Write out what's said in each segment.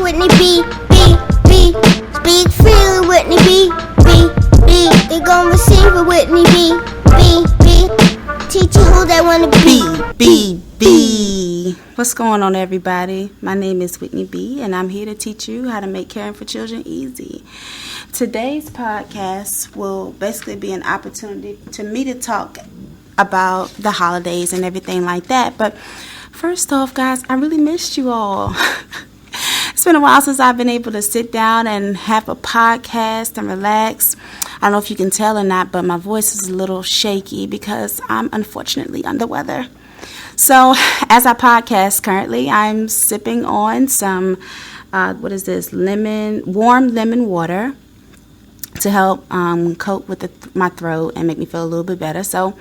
Whitney B. Speak freely, Whitney B. They gon' receive it, Whitney B. Teach you who they wanna be. What's going on, everybody? My name is Whitney B, and I'm here to teach you how to make caring for children easy. Today's podcast will basically be an opportunity to me to talk about the holidays and everything like that. But first off, guys, I really missed you all. It's been a while since I've been able to sit down and have a podcast and relax. I don't know if you can tell or not, but my voice is a little shaky because I'm unfortunately under weather. So as I podcast currently, I'm sipping on some, warm lemon water to help cope with my throat and make me feel a little bit better. So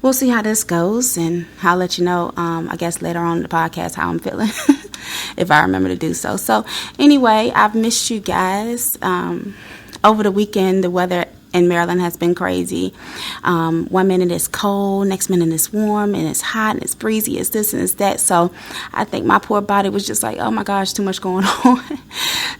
we'll see how this goes, and I'll let you know, I guess, later on in the podcast how I'm feeling, if I remember to do so. So anyway, I've missed you guys. Over the weekend, the weather in Maryland has been crazy. 1 minute it's cold, next minute it's warm, and it's hot, and it's breezy, it's this and it's that. So I think my poor body was just like, oh my gosh, too much going on.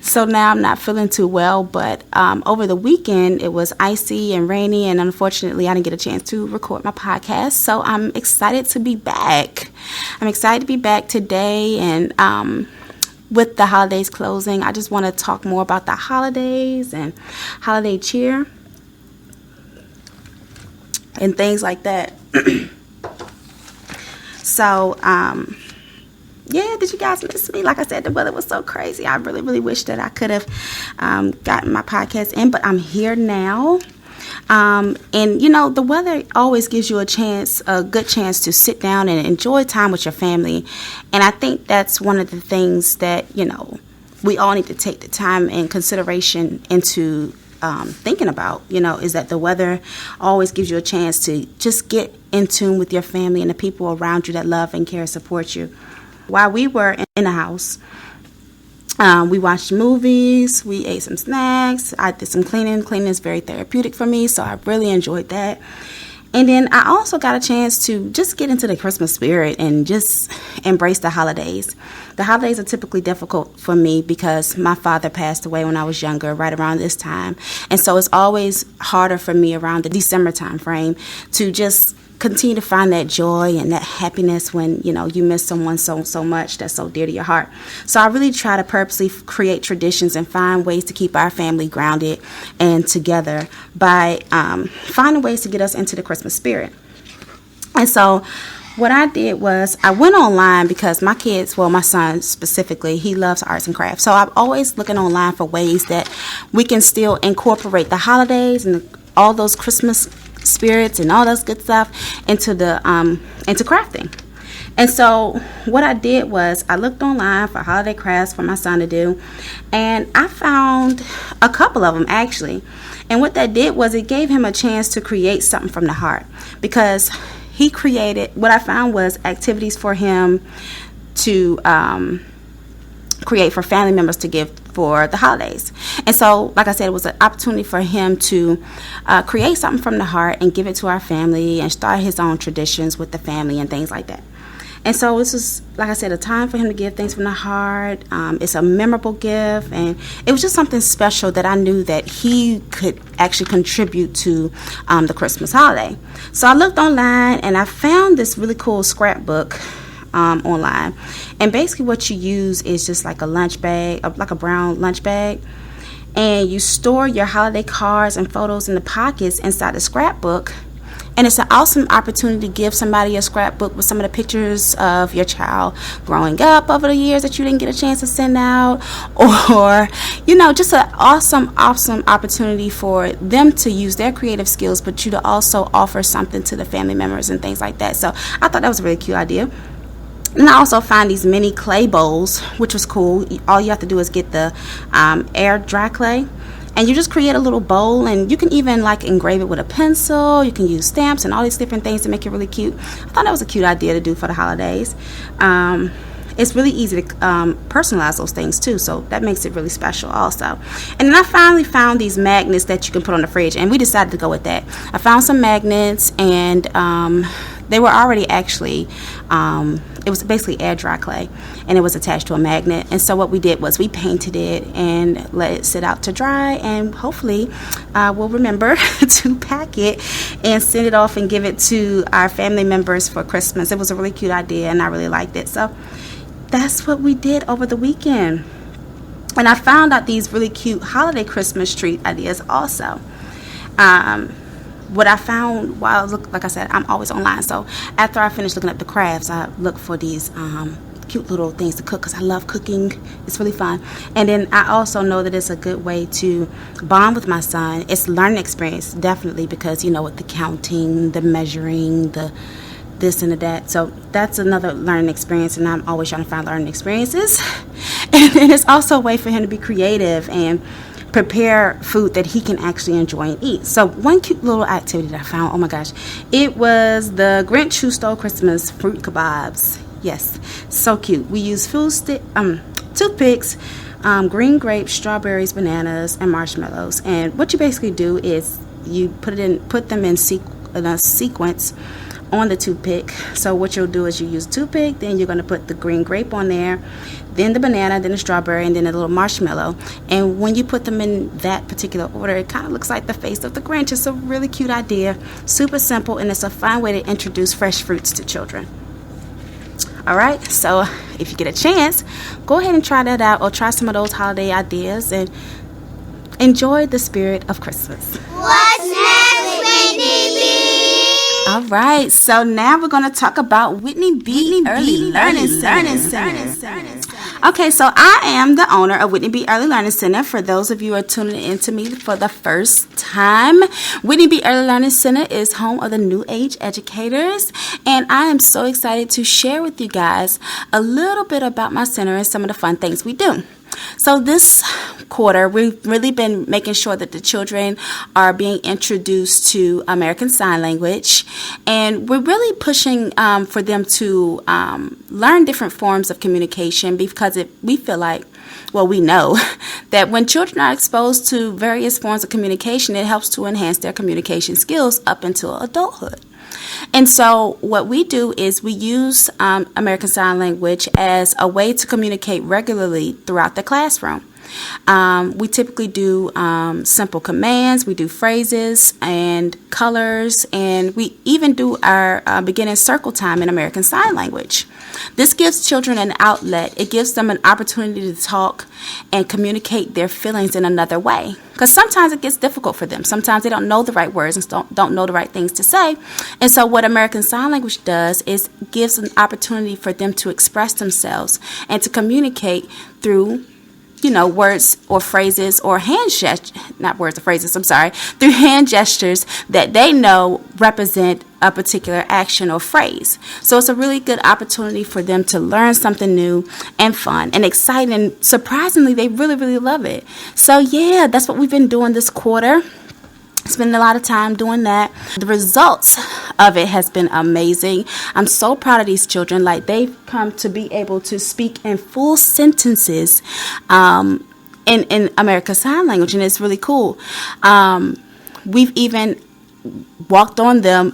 So now I'm not feeling too well, but over the weekend it was icy and rainy, and unfortunately I didn't get a chance to record my podcast. So I'm excited to be back. I'm excited to be back today, and with the holidays closing, I just want to talk more about the holidays and holiday cheer and things like that. So, did you guys miss me? Like I said, the weather was so crazy. I really, really wish that I could have gotten my podcast in, but I'm here now. And, the weather always gives you a good chance to sit down and enjoy time with your family. And I think that's one of the things that, we all need to take the time and consideration into thinking about, is that the weather always gives you a chance to just get in tune with your family and the people around you that love and care and support you. While we were in the house, we watched movies, we ate some snacks, I did some cleaning. Cleaning is very therapeutic for me, so I really enjoyed that. And then I also got a chance to just get into the Christmas spirit and just embrace the holidays. The holidays are typically difficult for me because my father passed away when I was younger, right around this time. And so it's always harder for me around the December time frame to just continue to find that joy and that happiness when, you miss someone so much that's so dear to your heart. So I really try to purposely create traditions and find ways to keep our family grounded and together by finding ways to get us into the Christmas spirit. And so what I did was I went online because my son specifically, he loves arts and crafts. So I'm always looking online for ways that we can still incorporate the holidays and all those Christmas spirits and all those good stuff into crafting. And so what I did was I looked online for holiday crafts for my son to do, and I found a couple of them actually. And what that did was it gave him a chance to create something from the heart, because he created, what I found was activities for him to create for family members to give for the holidays. And so, like I said, it was an opportunity for him to create something from the heart and give it to our family and start his own traditions with the family and things like that. And so this was, like I said, a time for him to give things from the heart. It's a memorable gift, and it was just something special that I knew that he could actually contribute to the Christmas holiday. So I looked online and I found this really cool scrapbook online, and basically what you use is just like a lunch bag, like a brown lunch bag, and you store your holiday cards and photos in the pockets inside the scrapbook. And it's an awesome opportunity to give somebody a scrapbook with some of the pictures of your child growing up over the years that you didn't get a chance to send out, or just an awesome opportunity for them to use their creative skills, but you to also offer something to the family members and things like that. So I thought that was a really cute idea. And I also find these mini clay bowls, which was cool. All you have to do is get the air dry clay, and you just create a little bowl, and you can even engrave it with a pencil. You can use stamps and all these different things to make it really cute. I thought that was a cute idea to do for the holidays. It's really easy to personalize those things too, so that makes it really special also. And then I finally found these magnets that you can put on the fridge, and we decided to go with that. I found some magnets, and they were already actually it was basically air dry clay, and it was attached to a magnet. And so what we did was we painted it and let it sit out to dry, and hopefully we'll remember to pack it and send it off and give it to our family members for Christmas. It was a really cute idea, and I really liked it. So that's what we did over the weekend. And I found out these really cute holiday Christmas tree ideas also. What I found while like I said, I'm always online. So after I finish looking up the crafts, I look for these cute little things to cook because I love cooking. It's really fun. And then I also know that it's a good way to bond with my son. It's a learning experience, definitely, because, with the counting, the measuring, the this and the that. So that's another learning experience, and I'm always trying to find learning experiences. And then it's also a way for him to be creative and prepare food that he can actually enjoy and eat. So one cute little activity that I found, oh my gosh, it was the Grinch Who Stole Christmas fruit kebabs. Yes, so cute. We use toothpicks, green grapes, strawberries, bananas, and marshmallows. And what you basically do is you put them in a sequence on the toothpick. So what you'll do is you use toothpick, then you're going to put the green grape on there, then the banana, then the strawberry, and then a little marshmallow. And when you put them in that particular order, it kind of looks like the face of the Grinch. It's a really cute idea, super simple, and it's a fun way to introduce fresh fruits to children. All right, so if you get a chance, go ahead and try that out, or try some of those holiday ideas and enjoy the spirit of Christmas. What's next, Whitney B? All right, so now we're going to talk about Whitney B. Early Learning Center. Okay, so I am the owner of Whitney B. Early Learning Center. For those of you who are tuning in to me for the first time, Whitney B. Early Learning Center is home of the New Age Educators, and I am so excited to share with you guys a little bit about my center and some of the fun things we do. So this quarter, we've really been making sure that the children are being introduced to American Sign Language, and we're really pushing for them to learn different forms of communication, because we feel like, we know that when children are exposed to various forms of communication, it helps to enhance their communication skills up until adulthood. And so what we do is we use American Sign Language as a way to communicate regularly throughout the classroom. We typically do simple commands, we do phrases and colors, and we even do our beginning circle time in American Sign Language. This gives children an outlet. It gives them an opportunity to talk and communicate their feelings in another way. Because sometimes it gets difficult for them. Sometimes they don't know the right words and don't know the right things to say. And so what American Sign Language does is gives an opportunity for them to express themselves and to communicate through words or phrases or hand gestures, through hand gestures that they know represent a particular action or phrase. So it's a really good opportunity for them to learn something new and fun and exciting. And surprisingly, they really, really love it. So yeah, that's what we've been doing this quarter. Spending a lot of time doing that. The results of it has been amazing. I'm so proud of these children. Like, they've come to be able to speak in full sentences in American Sign Language, and it's really cool. We've even walked on them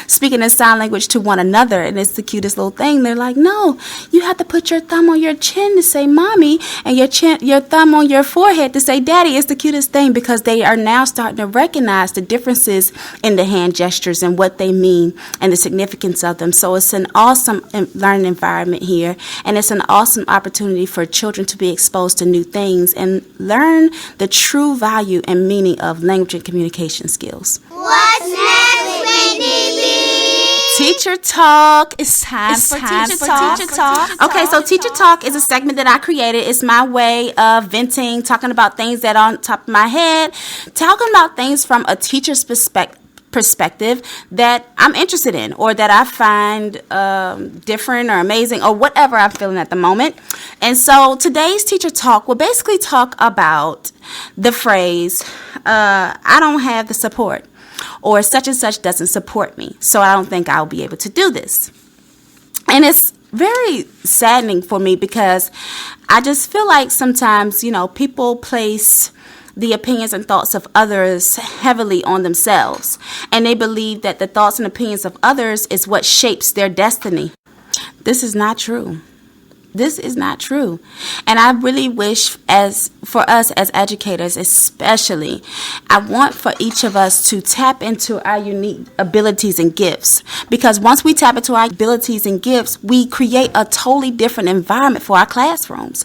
speaking in sign language to one another, and it's the cutest little thing. They're like, no, you have to put your thumb on your chin to say mommy, and your thumb on your forehead to say daddy. It's the cutest thing, because they are now starting to recognize the differences in the hand gestures and what they mean and the significance of them. So it's an awesome learning environment here, and it's an awesome opportunity for children to be exposed to new things and learn the true value and meaning of language and communication skills. What's next, Whitney B? Teacher Talk. It's time for Teacher Talk. Okay, so Teacher Talk is a segment that I created. It's my way of venting, talking about things that are on top of my head, talking about things from a teacher's perspective that I'm interested in, or that I find different or amazing, or whatever I'm feeling at the moment. And so today's Teacher Talk will basically talk about the phrase, I don't have the support, or such and such doesn't support me, so I don't think I'll be able to do this. And it's very saddening for me, because I just feel like sometimes, people place the opinions and thoughts of others heavily on themselves, and they believe that the thoughts and opinions of others is what shapes their destiny. This is not true. This is not true. And I really wish, as for us as educators especially, I want for each of us to tap into our unique abilities and gifts. Because once we tap into our abilities and gifts, we create a totally different environment for our classrooms.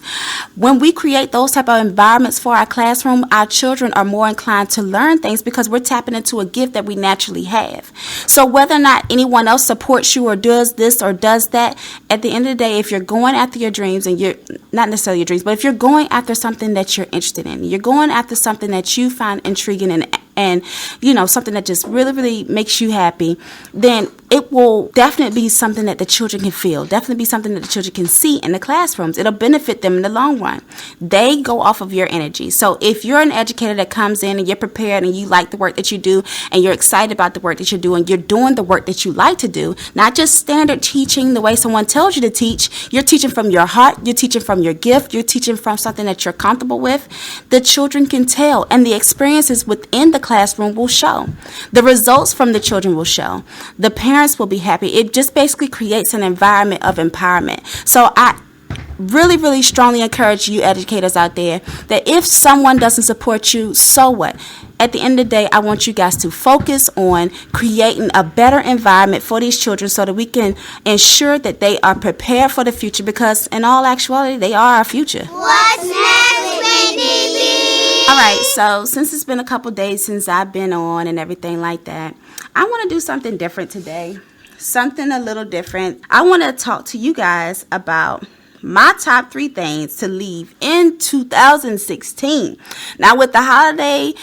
When we create those type of environments for our classroom, our children are more inclined to learn things because we're tapping into a gift that we naturally have. So whether or not anyone else supports you or does this or does that, at the end of the day, if you're going after your dreams, and you're not necessarily your dreams, but if you're going after something that you're interested in, you're going after something that you find intriguing and you know, something that just really, really makes you happy, then it will definitely be something that the children can feel, definitely be something that the children can see in the classrooms. It'll benefit them in the long run. They go off of your energy. So if you're an educator that comes in and you're prepared and you like the work that you do and you're excited about the work that you're doing, you're doing the work that you like to do, not just standard teaching the way someone tells you to teach. You're teaching from your heart, you're teaching from your gift, you're teaching from something that you're comfortable with. The children can tell, and the experiences within the classroom will show. The results from the children will show. The parents will be happy. It just basically creates an environment of empowerment. So I really, really strongly encourage you educators out there that if someone doesn't support you, so what? At the end of the day, I want you guys to focus on creating a better environment for these children so that we can ensure that they are prepared for the future, because in all actuality, they are our future. What's next, Whitney B? All right, so since it's been a couple days since I've been on and everything like that, I want to do something different today, something a little different. I want to talk to you guys about my top 3 things to leave in 2016. Now, with the holiday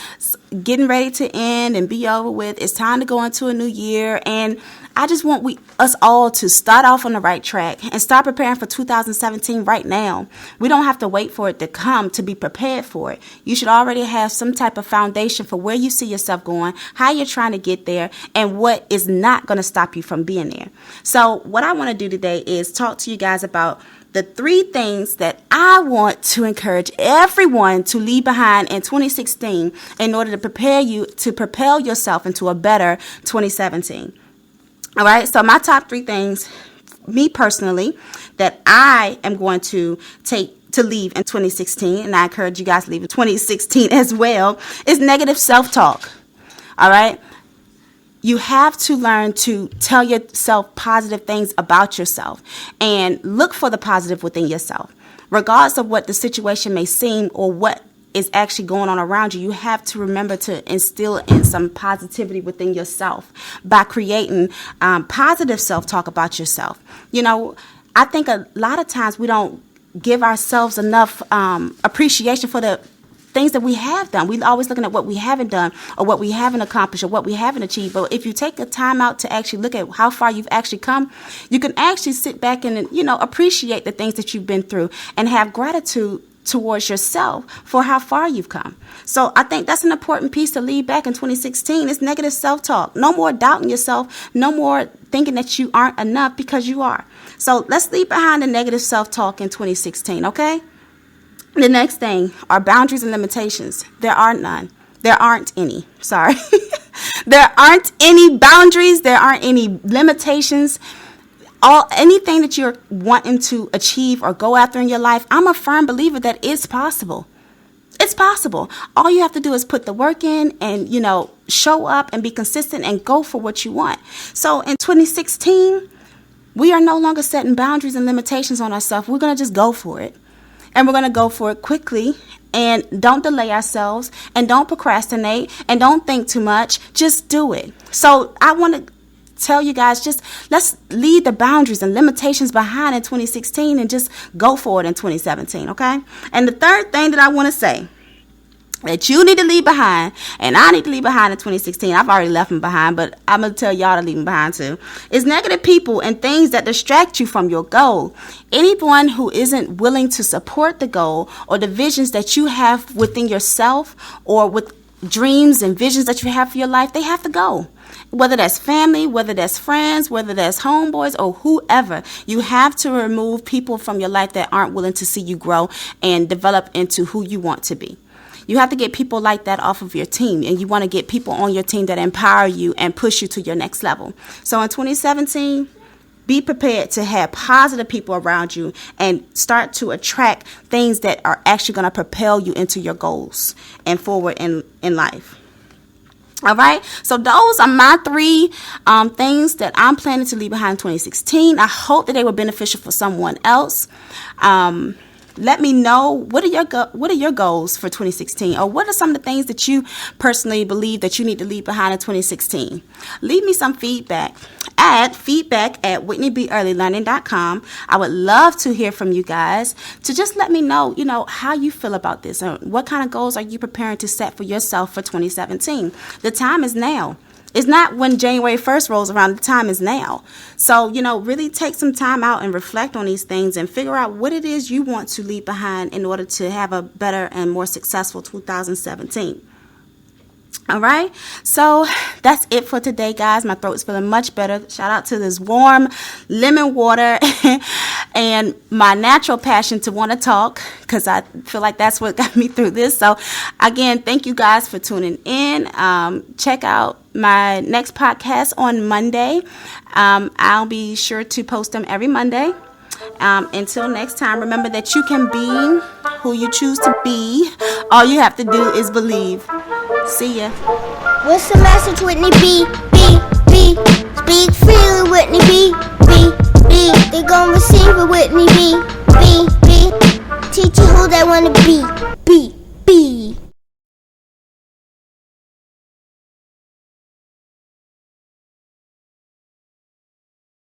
getting ready to end and be over with, it's time to go into a new year, and I just want us all to start off on the right track and start preparing for 2017 right now. We don't have to wait for it to come to be prepared for it. You should already have some type of foundation for where you see yourself going, how you're trying to get there, and what is not going to stop you from being there. So what I want to do today is talk to you guys about the 3 things that I want to encourage everyone to leave behind in 2016 in order to prepare you to propel yourself into a better 2017. All right, so my top 3 things, me personally, that I am going to take to leave in 2016, and I encourage you guys to leave in 2016 as well, is negative self-talk. All right, you have to learn to tell yourself positive things about yourself and look for the positive within yourself. Regardless of what the situation may seem or what is actually going on around you, you have to remember to instill in some positivity within yourself by creating positive self-talk about yourself. You know, I think a lot of times we don't give ourselves enough appreciation for the things that we have done. We're always looking at what we haven't done or what we haven't accomplished or what we haven't achieved. But if you take a time out to actually look at how far you've actually come, you can actually sit back and, you know, appreciate the things that you've been through and have gratitude towards yourself for how far you've come. So I think that's an important piece to leave back in 2016 is negative self-talk. No more doubting yourself. No more thinking that you aren't enough, because you are. So let's leave behind the negative self-talk in 2016, okay? The next thing are boundaries and limitations. There are none. There aren't any. Sorry. There aren't any boundaries. There aren't any limitations. Anything that you're wanting to achieve or go after in your life, I'm a firm believer that it's possible. It's possible. All you have to do is put the work in and, you know, show up and be consistent and go for what you want. So in 2016, we are no longer setting boundaries and limitations on ourselves. We're going to just go for it. And we're going to go for it quickly, and don't delay ourselves, and don't procrastinate, and don't think too much. Just do it. So I want to tell you guys, just let's leave the boundaries and limitations behind in 2016 and just go for it in 2017, okay? And the third thing that I want to say that you need to leave behind, and I need to leave behind in 2016, I've already left them behind, but I'm going to tell y'all to leave them behind too, is negative people and things that distract you from your goal. Anyone who isn't willing to support the goal or the visions that you have within yourself or with dreams and visions that you have for your life, they have to go. Whether that's family, whether that's friends, whether that's homeboys or whoever, you have to remove people from your life that aren't willing to see you grow and develop into who you want to be. You have to get people like that off of your team, and you want to get people on your team that empower you and push you to your next level. So in 2017, Be prepared to have positive people around you and start to attract things that are actually going to propel you into your goals and forward in life. All right, so those are my 3 things that I'm planning to leave behind in 2016. I hope that they were beneficial for someone else. Let me know, what are your goals for 2016, or what are some of the things that you personally believe that you need to leave behind in 2016? Leave me some feedback at feedback@whitneybeearlylearning.com. I would love to hear from you guys, to just let me know, how you feel about this, and what kind of goals are you preparing to set for yourself for 2017. The time is now. It's not when January 1st rolls around. The time is now. So, really take some time out and reflect on these things and figure out what it is you want to leave behind in order to have a better and more successful 2017. All right, so that's it for today, guys. My throat's feeling much better. Shout out to this warm lemon water and my natural passion to want to talk, because I feel like that's what got me through this. So again, thank you guys for tuning in. Check out my next podcast on Monday. I'll be sure to post them every Monday. Until next time, remember that you can be who you choose to be. All you have to do is believe. See ya. What's the message, Whitney B? Speak freely, Whitney B. They gon' receive it, Whitney B. Teach you who they wanna be.